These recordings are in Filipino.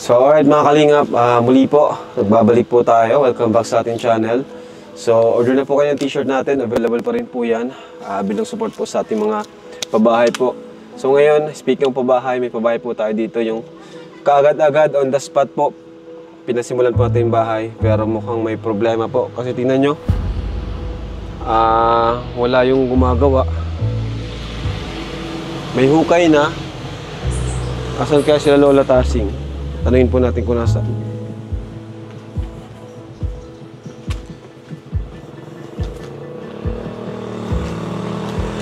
So alright mga kalingap, muli po, nagbabalik po tayo. Welcome back sa ating channel. So order na po kayo ng t-shirt natin, available pa rin po yan bilang support po sa ating mga pabahay po. So ngayon, speaking ng pabahay, may pabahay po tayo dito yung kaagad-agad on the spot po. Pinasimulan po natin yung bahay pero mukhang may problema po. Kasi tingnan nyo, wala yung gumagawa. May hukay na. Asan kaya sila Lola Tasing? Tanungin po natin kung nasa.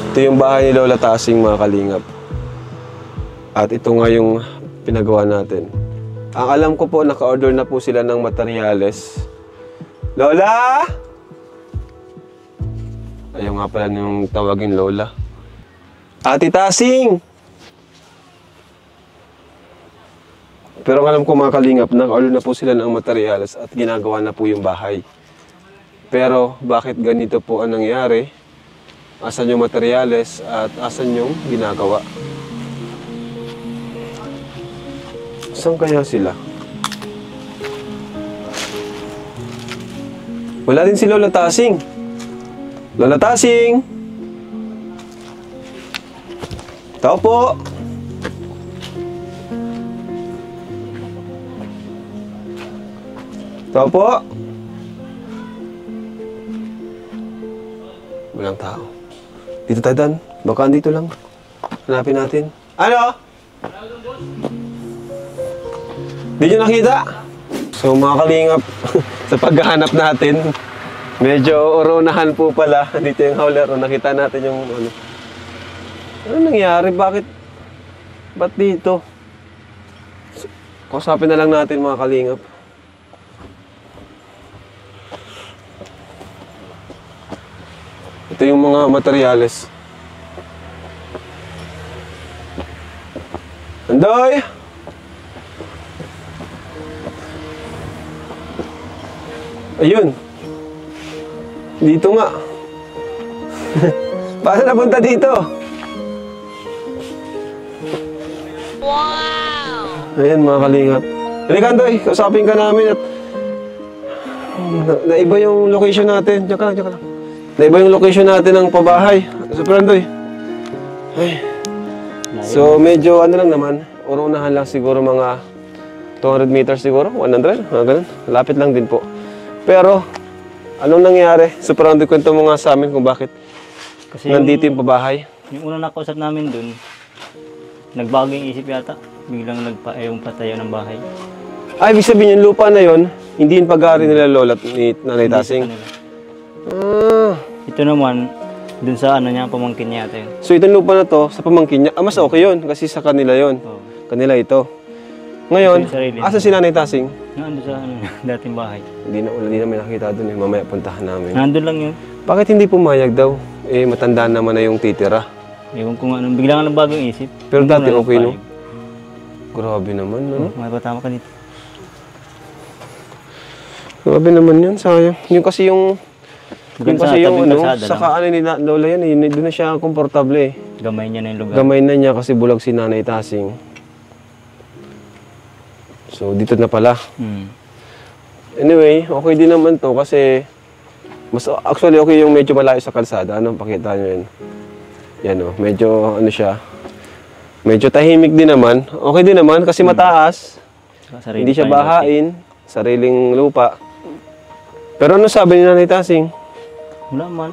Ito yung bahay ni Lola Tasing mga kalingap. At ito nga yung pinagawa natin. Ang alam ko po, naka-order na po sila ng materyales. Lola! Ayaw nga pala nung tawagin Lola. Ate Tasing! Pero alam ko mga kalingap, naka-order na po sila ng materyales at ginagawa na po yung bahay. Pero bakit ganito po ang nangyari? Asan yung materyales at asan yung ginagawa? Saan kaya sila? Wala din si Lola Tasing. Lola Tasing! Tao po! Tao po! Walang tao. Dito tayo, Dan. Baka andito lang. Hanapin natin. Ano? Di nyo nakita? So mga kalingap, sa paghahanap natin, medyo oronahan po pala. Dito yung howler. Nakita natin yung ano. Ano nangyari? Bakit? Ba't dito? Kausapin na lang natin mga kalingap. Ito yung mga materyales. Andoy! Ayun. Dito nga. Paano napunta dito? Wow! Ayan mga kalingap. Halika Andoy, kausapin ka namin at naiba yung location natin. Diyan ka lang, diyan ka lang. Naiba yung location natin ng pabahay. Super Andoy. Ay. So medyo ano lang naman, urunahan lang siguro mga 200 meters siguro, 100, mga ganun. Lapit lang din po. Pero anong nangyari? Super Andoy, kwento mo nga sa amin kung bakit kasi nandito yung pabahay. Yung unang nakausap namin dun, nagbago yung isip yata. Biglang nagpa-ayong patayo ng bahay. Ay, ibig sabihin yung lupa na yon, hindi yung pag-aari nila Lola ni Nanay Tasing. Ito naman, dun sa ano niya, pamangkin niya yata yun. So itong lupa na to, sa pamangkin niya, mas okay yun kasi sa kanila yon. Oh. Kanila ito. Ngayon, asa si Nanay Tasing? Nandun sa ano, dating bahay. Hindi na may nakita doon eh. Mamaya puntahan namin. Nandun lang yun. Bakit hindi pumayag daw? Eh, matandaan naman na yung titira. Ewan ko nga, biglang nagbago yung isip. Pero dati okay, no? Grabe naman, no? May patama ka dito. Grabe naman yun, sayang. Yung kasi yung ano, saka ano ni Lola yan eh, doon na siya komportable eh. Gamay niya na yung lugar. Gamay na niya kasi bulag si Nanay Tasing. So, dito na pala. Anyway, okay din naman to kasi actually okay yung medyo malayo sa kalsada. Ano, pakita nyo yun. Yan o, medyo ano siya. Medyo tahimik din naman. Okay din naman kasi mataas. Hindi siya bahain. Sariling lupa. Pero ano sabi ni Nanay Tasing? Wala man.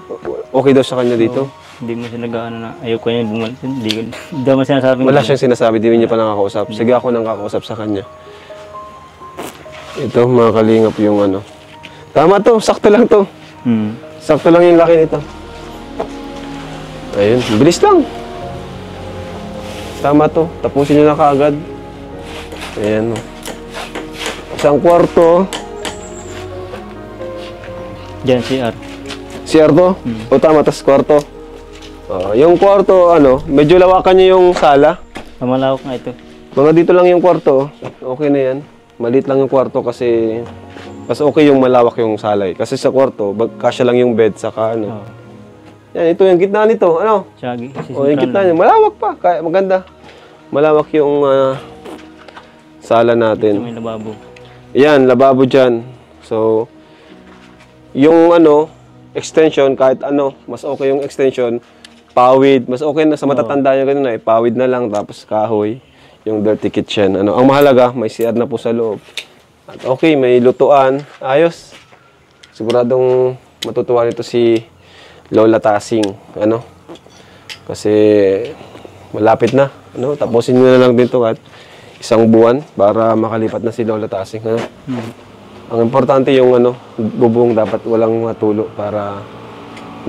Okay daw sa kanya dito? Hindi mo siya nag-ano na, ayaw ko niya bumalik. Hindi mo sinasabi. Wala siyang sinasabi, di niya pa nakakausap. Sige, ako nang kakausap sa kanya. Ito, mga kalingap yung ano. Tama to, sakto lang to. Sakto lang yung laki nito. Ayun, bilis lang. Tama to, tapusin nyo na kaagad. Ayan. Isang kwarto. Diyan, CR. CR to? O tama, tas kwarto. Yung kwarto, ano, medyo lawakan nyo yung sala. Malawak nga ito. Mga dito lang yung kwarto. Okay na yan. Maliit lang yung kwarto kasi mas okay yung malawak yung salay. Kasi sa kwarto, kasya lang yung bed saka ano. Yan, ito yung gitna nito. Ano? Shaggy. O, yung gitna niya. Malawak pa. Kaya maganda. Malawak yung sala Ito natin. may lababo. Yan, lababo dyan. So, yung ano, extension, kahit ano, mas okay yung extension, pawid, mas okay na sa matatanda nyo ganun eh, pawid na lang, tapos kahoy, yung dirty kitchen. Ano, ang mahalaga, may CR na po sa loob. At okay, may lutuan, ayos. Siguradong matutuwa nito si Lola Tasing, ano, kasi malapit na, ano, tapusin nyo na lang din to at isang buwan para makalipat na si Lola Tasing, ano. Ang importante yung ano, bubong dapat walang matulo para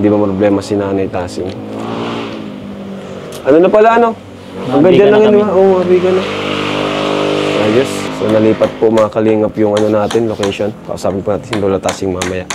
hindi ba problema si Nanay Tasing. Ano na pala, ano? Hanggang dyan lang yun, di ba? Oo, mabigan na. Ayos. So, nalipat po mga kalingap yung ano natin, location. Kausapin po natin si Lola Tasing mamaya.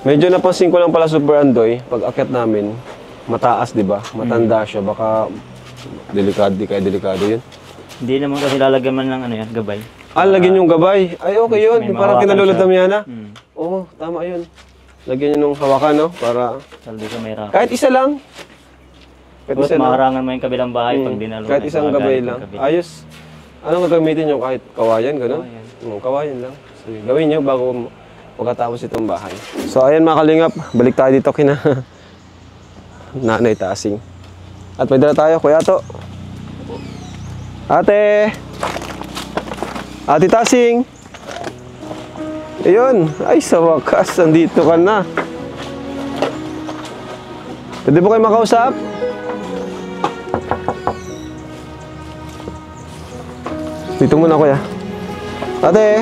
Medyo napansin ko lang pala Super Andoy, pag akyat namin, mataas, di ba? Matanda siya, baka delikado, di kaya delikado yun. Hindi naman kasi lalagyan man ng ano yan, gabay. Ah, lagyan yung gabay. Ay, okay yun. May Parang mahawakan kinalulad siya. na Miana. Hmm. Oo, tama yun. Lagyan nyo nung hawakan, no? Para, Saldi ka may racket. kahit isa lang. Kahit Tapos isa lang. maharangan mo yung kabilang bahay pag dinalo. Kahit isang gabay lang. Ayos. Anong gagamitin nyo? Kahit kawayan, gano'n? Kawayan lang. Sige, gawin nyo bago pagkatapos itong bahay. So, ayan mga kalingap. Balik tayo dito kina Nanay Tasing. At may dala tayo, Kuya Ato. Ate! Ate Tasing! Ayun. Ay, sa wakas. Nandito ka na. Pwede po kayo makausap? Dito muna, Kuya. Ate!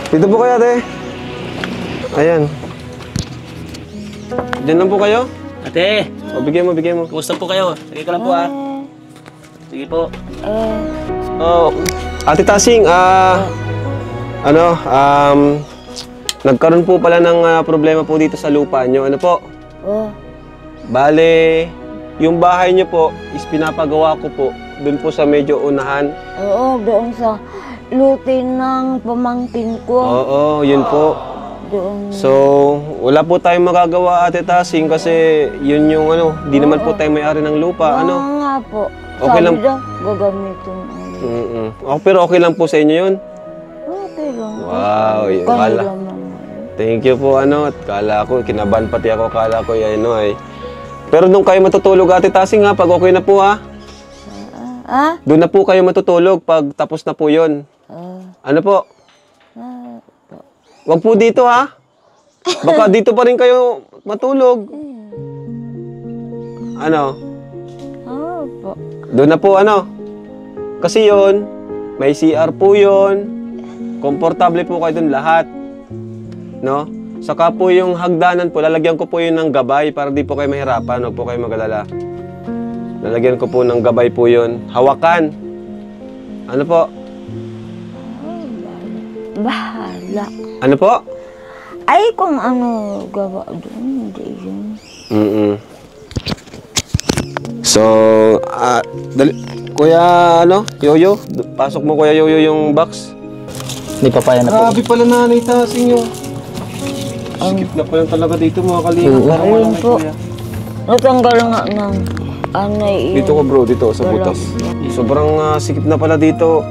Dito po kayo, ate. Ayan. Diyan lang po kayo. Ate! O, bigyan mo, bigyan mo. Kumusta po kayo? Sige ka lang po ah. Sige po. Oh, Ate Tasing, nagkaroon po pala ng problema po dito sa lupa nyo. Ano po? Bale, yung bahay nyo po is pinapagawa ko po dun po sa medyo unahan. Oo, doon sa lutin ng pamangkin ko. Oo, yun po. Doon. So, wala po tayong magagawa, Ate Tasing, kasi yun yung ano, di naman po tayo may-ari ng lupa. Ano? Oo nga po. Okay Sabi lang. daw, gagamitin. Pero okay lang po sa inyo yun? Okay lang. Wow, yun. Kanila naman. Thank you po, ano, at kala ko, kinabahan pati ako, kala ko, yan, ano, ay. Pero nung kayo matutulog, Ate Tasing, ha, pag okay na po, ha? Doon na po kayo matutulog pag tapos na po yun. Ano po? Wag po dito, ha? Baka dito pa rin kayo matulog. Ano? Po. Doon na po, ano? Kasi yun, may CR po yun. Komportable po kayo dun lahat. No? Saka po yung hagdanan po, lalagyan ko po yun ng gabay para di po kayo mahirapan. Huwag po kayo mag-alala. Lalagyan ko po ng gabay po yun. Hawakan. Ano po? Bahala. Ano po? Ay, kung ano gawa doon, hindi yun. So, Kuya, ano? Yoyo? Pasok mo, Kuya Yoyo, yung box. Hindi papaya na po. Grabe pala Nanay Tasing yung... Sikip na pala talaga dito, mga kalingap. Parang Ayun walang may po. kuya. Natanggal nga ng anay yun. Dito ko bro, dito sa butas. Sobrang sikip na pala dito.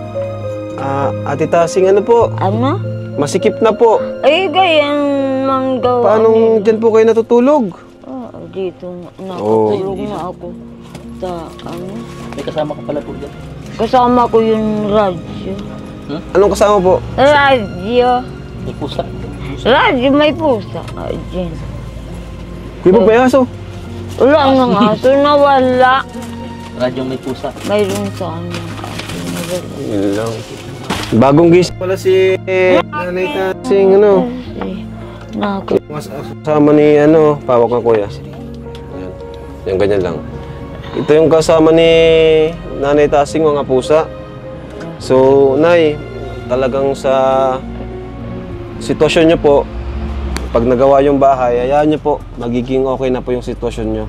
Ate Tasing, ano po? Ano? Masikip na po. Ay, ganyan man gawa. Paano dyan po kayo natutulog? Dito nakatulog na ako. Sa ano? May kasama ka pala po dyan. Kasama ko yung radyo. Anong kasama po? Radyo. May pusa. Radyo may pusa. Diyan. Di ba may aso? Wala nang aso, nawala. Radyong may pusa. Mayroon sa ano aso, nawala. Yun lang. Bagong gising pala si Nanay Tasing, ano? Nakakit. Kasama ni, pawak ng kuya. Ayan. Yung ganyan lang. Ito yung kasama ni Nanay Tasing, mga pusa. So, Nay, talagang sa sitwasyon nyo po, pag nagawa yung bahay, hayaan nyo po, magiging okay na po yung sitwasyon nyo.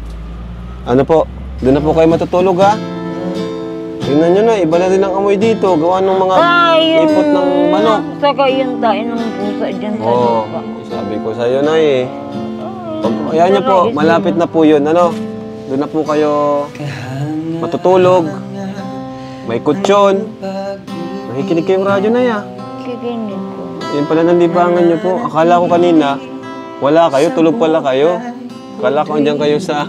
Ano po, doon na po kayo matutulog ha? Tingnan nyo na, iba na rin ang amoy dito. Gawa ng mga ipot ng manok. Saka yung tayo ng pusa dyan sa Oo, lupa. sabi ko sa'yo na eh. Hayaan nyo po, malapit na po yun. Ano? Doon na po kayo matutulog. May kutsyon. Nakikinig kayong radyo na ya. Kikinig ko. Yan pala ng libangan nyo po. Akala ko kanina, wala kayo, tulog pala kayo. Akala ko andyan kayo sa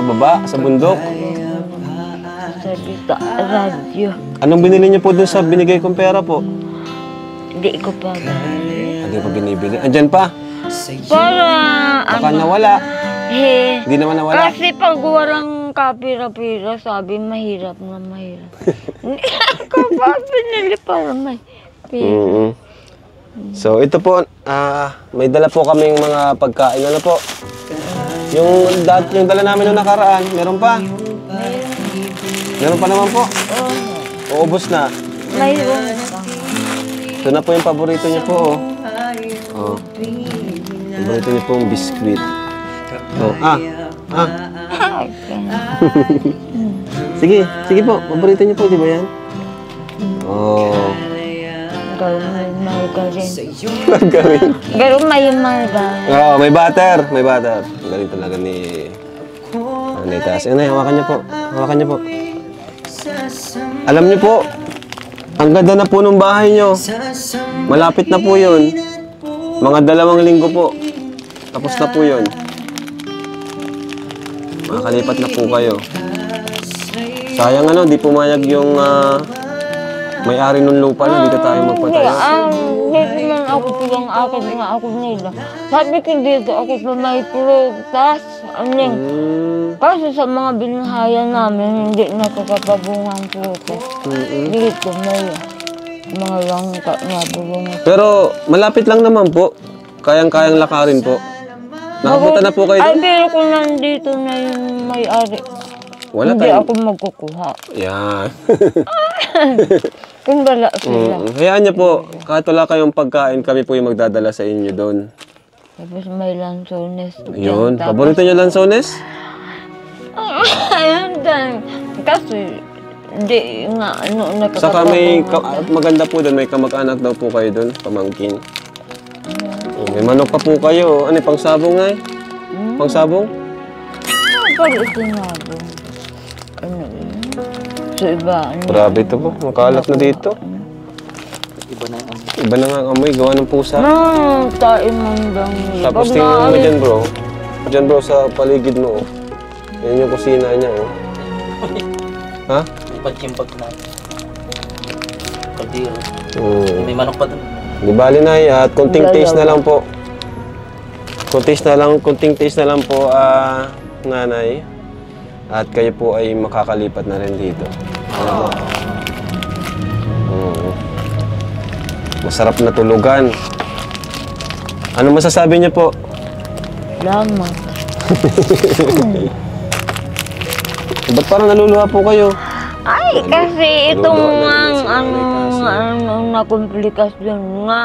baba, sa bundok. Sa dito, radyo. Anong binili niyo po dun sa binigay kong pera po? Hindi ko pa gano'n. Hindi pa binibili. Andyan pa. Para, Baka nawala. Hindi naman nawala. kasi pag walang kapira-pira, sabi mahirap na mahirap. Hindi ko pa binili para may pira. Mm-hmm. So ito po, may dala po kaming mga pagkain. Ano po? Yung dala namin nung nakaraan, meron pa? Meron pa naman po? Uubos na. Mayroon pa. Ito na po yung paborito niyo po. Oh. Paborito niyo po yung biskuit. Oh, Sige, sige po. Paborito niyo po, di ba yan? Oh. Gawin may galing. Gawin. Pero may galing. Oo, may butter. May butter. Galing talaga ni Anitas. Ano, hawakan niyo po. Hawakan niyo po. Alam niyo po, ang ganda na po ng bahay niyo. Malapit na po yun. Mga 2 linggo po. Tapos na po yun. Makakalipat na po kayo. Sayang di pumayag yung may-ari ng lupa na, di ka tayo magpatayo. Hindi man ako pulang akad nga ako nila. Sabi ko dito ako pa may prutas. Kasi sa mga binahayan namin, hindi nakakapabungang prutas. Dito may mga langka na bunga. Pero malapit lang naman po. Kayang-kayang lakarin po. Nakapunta na po kayo Ay, doon? pero kung nandito na yung may-ari, Wala hindi tayong... ako magkukuha. Yan. Kung wala sila. Hayaan niyo po, kahit wala kayong pagkain, kami po yung magdadala sa inyo doon. Tapos may lansones. Yun. Paborito niyo lansones? Ayun din. Kasi, di nga, Saka may, maganda po doon, may kamag-anak daw po kayo doon, pamangkin. May manok pa po kayo. Ano, pangsabong nga eh? Pangsabong? Pag itinabong. Ano yun? So, iba. Ano? Grabe ito po, makalat na dito. Iba na yung Iba na nga ang amoy, gawa ng pusa. Tain man lang nila. Tapos tingnan mo dyan bro. Dyan bro, sa paligid mo. Yan yung kusina niya. Ha? may pagkimpag na. Kaldero. May Hmm. manok pa dun. Di bali na at kunting taste na lang po. Kunting taste na lang po, nanay. At kayo po ay makakalipat na rin dito. Ano po? Masarap na tulugan. Ano masasabi niyo po? Salamat. Ba't parang naluluha po kayo? Ay, kasi itong Naluluha na komplikasyon nga.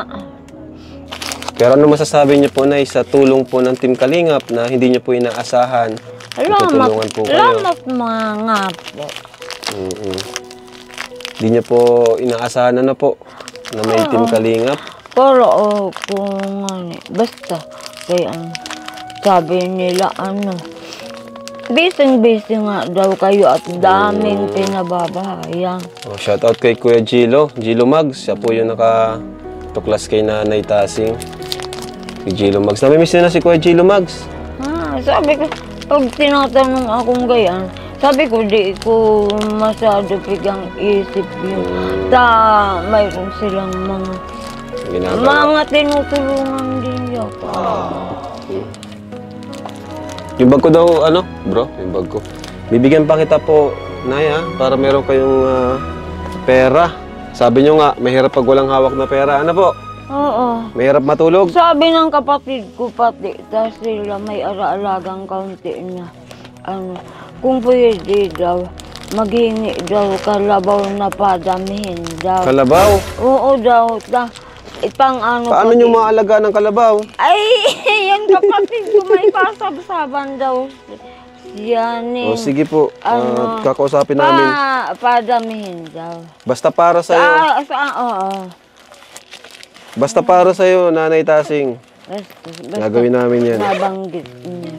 Pero ano masasabi niyo po na sa tulong po ng Team Kalingap na hindi niyo po inaasahan? Tutulungan po kayo. Salamat mga po. Hindi niyo po inaasahan na po na may Team Kalingap. Pero kung basta, kaya sabi nila busy nga daw kayo at daming pinababahayan. Oh, shout out kay Kuya Gilo Mags. Siya po yung nakatuklas kay Nanay Tasing. Si Gilo Mags. Namimiss na si Kuya Gilo Mags. Sabi ko, pag tinatanong akong gayan, Sabi ko, di ko masyado bigang isip yun. Mayroon silang mga tinutulungan din yata. Yung bag ko daw, ano, bro, yung bag ko. Bibigyan pa kita po, Nay, para meron kayong pera. Sabi nyo nga, mahirap pag walang hawak na pera. Ano po? Oo. Mahirap matulog? Sabi ng kapatid ko pati, dahil sila may alagang kaunti na, kung pwede daw, maghingi daw kalabaw na padamihin daw. Kalabaw? Oo daw. Paano nyo maalaga ng kalabaw? Ay, yan kapatid ko may pasabsaban daw. Yan eh. O sige po, kakausapin namin. Padamihin daw. Basta para sa'yo. Oo. Basta para sa'yo, Nanay Tasing. Gagawin namin yan. Nabanggit niya.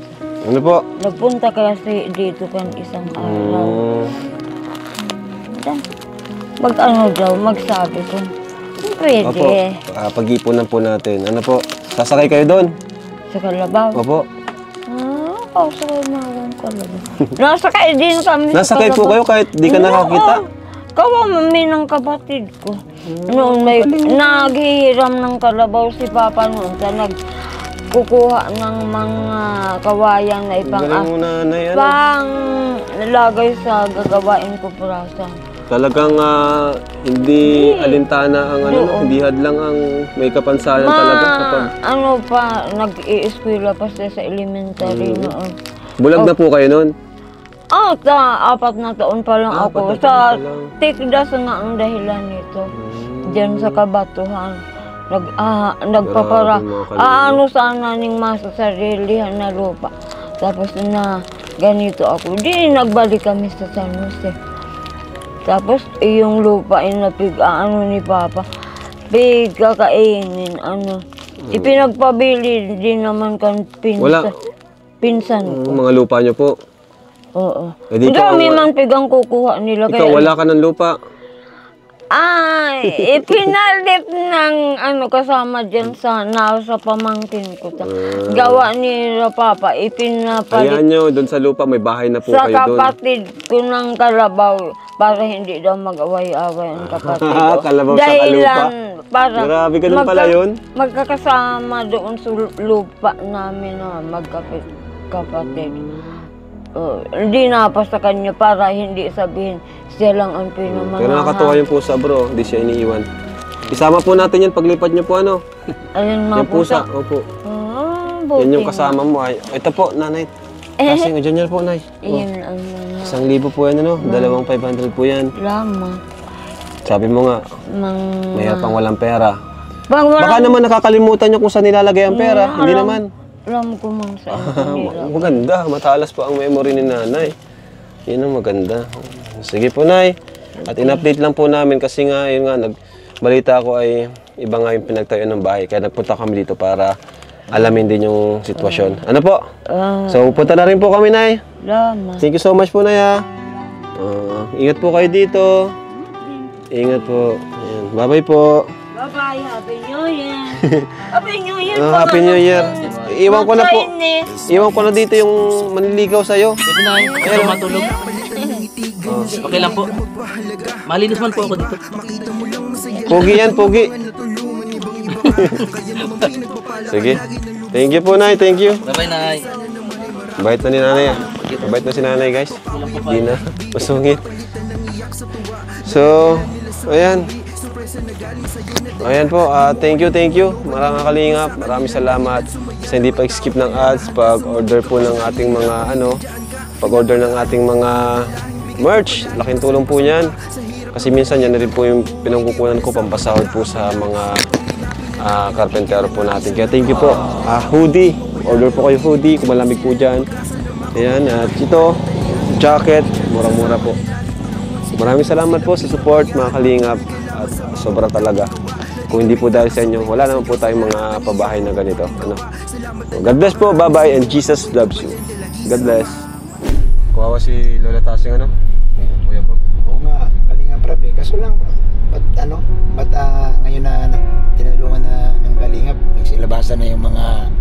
Ano po? Nagpunta kasi dito kan isang araw. Mag-ano daw, magsabi ko. Pwede. Opo, pag-ipunan po natin. Ano po? Sasakay kayo doon? Sa Kalabaw? Opo. Pasakay na lang Kalabaw. Nasakay din kami Nasakay po kayo kahit di ka nakakita? Kawami ng kapatid ko. Noon may naghihiram ng kalabaw si Papa noon sa nagkukuha ng mga kawayan na Galing mo, Nanay. pang lagay sa gagawain ko prasa. Talagang hindi alintana ang hindi hadlang ang may kapansanan talaga kapag... Nag-i-eskwela pa siya sa elementary noon. Bulag na po kayo noon? Sa 4 na taon pa lang ako. Apat na taon Sa pa lang. Tikdas nga ang dahilan nito. Diyan sa Kabatuhan. Nagpapara. Grabe, mga kalingap. Sana ning masasarilihan na lupa. Tapos na ganito ako. Di nagbalik kami sa San Jose. Tapos yung lupa ay ni Papa. Kakainin, Ipinagpabili din naman kan pinsan ko. Mga lupa nyo po. Oo. Eh, di ikaw, Dami man pigang kukuha nila. Ikaw, wala ka ng lupa. Ipinalit ng kasama dyan sa nasa pamangkin ko. Gawa ni Papa, ipinapalit Ayan nyo, doon sa lupa may bahay na po sa kayo doon. kapatid ko ng Kalabaw para hindi daw mag-away-away ang kapatid ko. Kalabaw sa kalupa. Para Grabe, ganun pala yun? Magkakasama doon sa lupa namin na magkapatid. Hindi na pa sa kanya para hindi sabihin siya lang ang pinamahal. Pero nakakatuwa yung pusa, bro. Hindi siya iniiwan. Isama po natin yan paglipat nyo po, Ayun mga yung pusa. Opo. Yan yung kasama mo. Ito po, Nanay. Kasi dyan yan po, Nay. Iyan ang 1,000 po yan, 2,500 po yan. Salamat. Sabi mo nga, mahirap pang walang pera. Baka Baka naman nakakalimutan nyo kung saan nilalagay ang pera. Hindi naman. Alam ko man sa kanila. Maganda. Matalas po ang memory ni Nanay. Yan ang maganda. Sige po, Nay. At in-update lang po namin kasi nga, yun nga, balita ko ay iba nga yung pinagtayo ng bahay. Kaya nagpunta kami dito para alamin din yung sitwasyon. Ano po? So, punta na rin po kami, Nay. Salamat. Thank you so much po, Nay. Ingat po kayo dito. Ingat po. Ayan. Bye-bye po. Bye-bye. Happy New Year. Happy New Year. Happy New Year. Iwan ko na po. Iwan ko na dito yung manliligaw sa'yo. Pwede na yun. Matulog. Okay lang po. Malinis man po ako dito. Pogi yan, pogi. Sige. Thank you po, Nay. Thank you. Bye-bye, Nay. Bait na ni Nanay. Bait na si Nanay, guys. Hindi na. Masungit. So, ayan. Ayan po. Thank you. Maraming kalingap. Maraming salamat. Sa hindi pag-skip ng ads, pag-order po ng ating mga pag-order ng ating mga merch. Laking tulong po niyan. Kasi minsan yan na rin po yung pinangkukunan ko pampasahod po sa mga carpentero po natin. Kaya thank you po. Hoodie. Order po kayo hoodie kung malamig po dyan. Ayan. At ito, jacket. Murang-mura po. Maraming salamat po sa support, mga kalingap. At sobra talaga. Kung hindi po dahil sa inyo, wala naman po tayong mga pabahay na ganito. God bless po. Bye-bye. And Jesus loves you. God bless. Kawawa si Lola Tasing, Kuya Bob. Oo nga, Kalinga Prab eh. Kaso lang, ba't ngayon na tinulungan na ng Kalingap, nagsilabasan na yung mga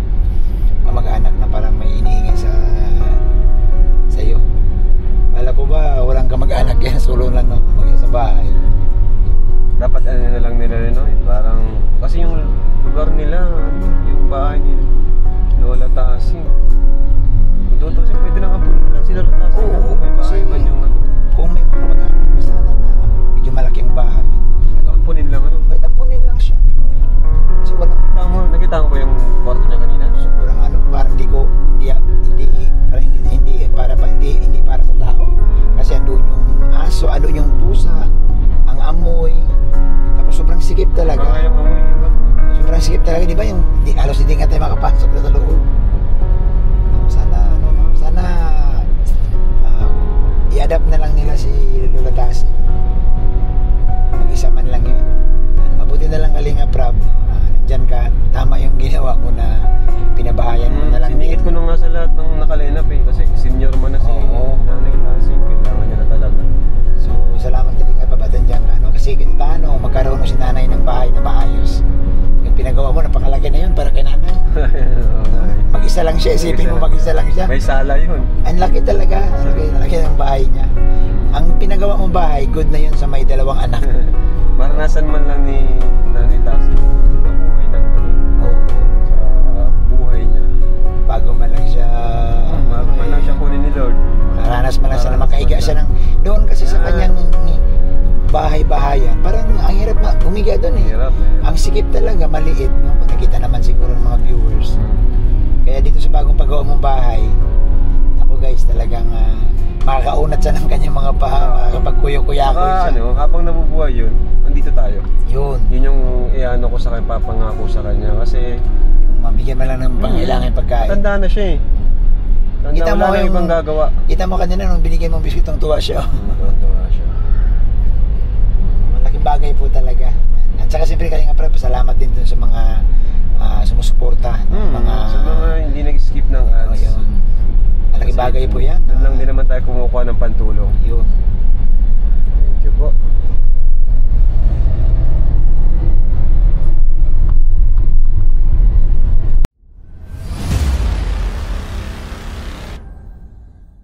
kamag-anak na parang may inihingi sa iyo. Kala ko sikip talaga, di ba? Yung halos hindi nga tayo makapasok sa loob. Sana, sana i-adapt na lang nila si Lola Tassie. Mag-isa man lang yun. Mabuti na lang Kalinga Prab, nandyan ka, tama yung ginawa mo na pinabahayan mo na lang. Siningit ko na nga sa lahat ng nakalinap eh, kasi senior mo na si Nanay Tassie, kailangan niya na talaga. So, salamat Kalinga Prab at nandyan ka, no? Kasi paano magkaroon mo si nanay ng bahay na maayos. Yung pinagawa mo, napakalaki na yun para kay nanay. Mag-isa lang siya, isipin mo mag-isa lang siya. May sala yun. Ang laki talaga, ang laki ng bahay niya. Ang pinagawa mong bahay, good na yun sa may dalawang anak. Maranasan man lang ni Nanay Tassie mabuhay ng sa buhay niya. Bago man lang siya Bago man lang siya kunin ni Lord. Maranas man lang siya na makaiga siya ng doon kasi sa kanyang bahay-bahayan. Parang ang hirap na humiga doon eh. Hirap eh. Ang sikip talaga, maliit, no? Nakita naman siguro ng mga viewers. Kaya dito sa bagong paggawa mong bahay, ako guys, talagang makakaunat siya ng kanyang mga kapag kuyo-kuyakoy siya. Ano, habang nabubuhay yun, andito tayo. Yun. Yun yung iano ko sa kanya, papangako sa kanya. Kasi Mabigyan man lang ng pangailangan pagkain. tanda na siya eh. Tanda, Kita mo wala na yung- ibang gagawa. Kita mo kanina nung binigyan mong biskuit, ang tuwa siya. Tanda siya. Malaking bagay po talaga. At saka siyempre Kalinga Prab, salamat din dun sa mga sumusuporta. Sa mga hindi nag-skip ng ads. Ayun. Malaking bagay po yan. Doon lang din naman tayo kumukuha ng pantulong. Yun.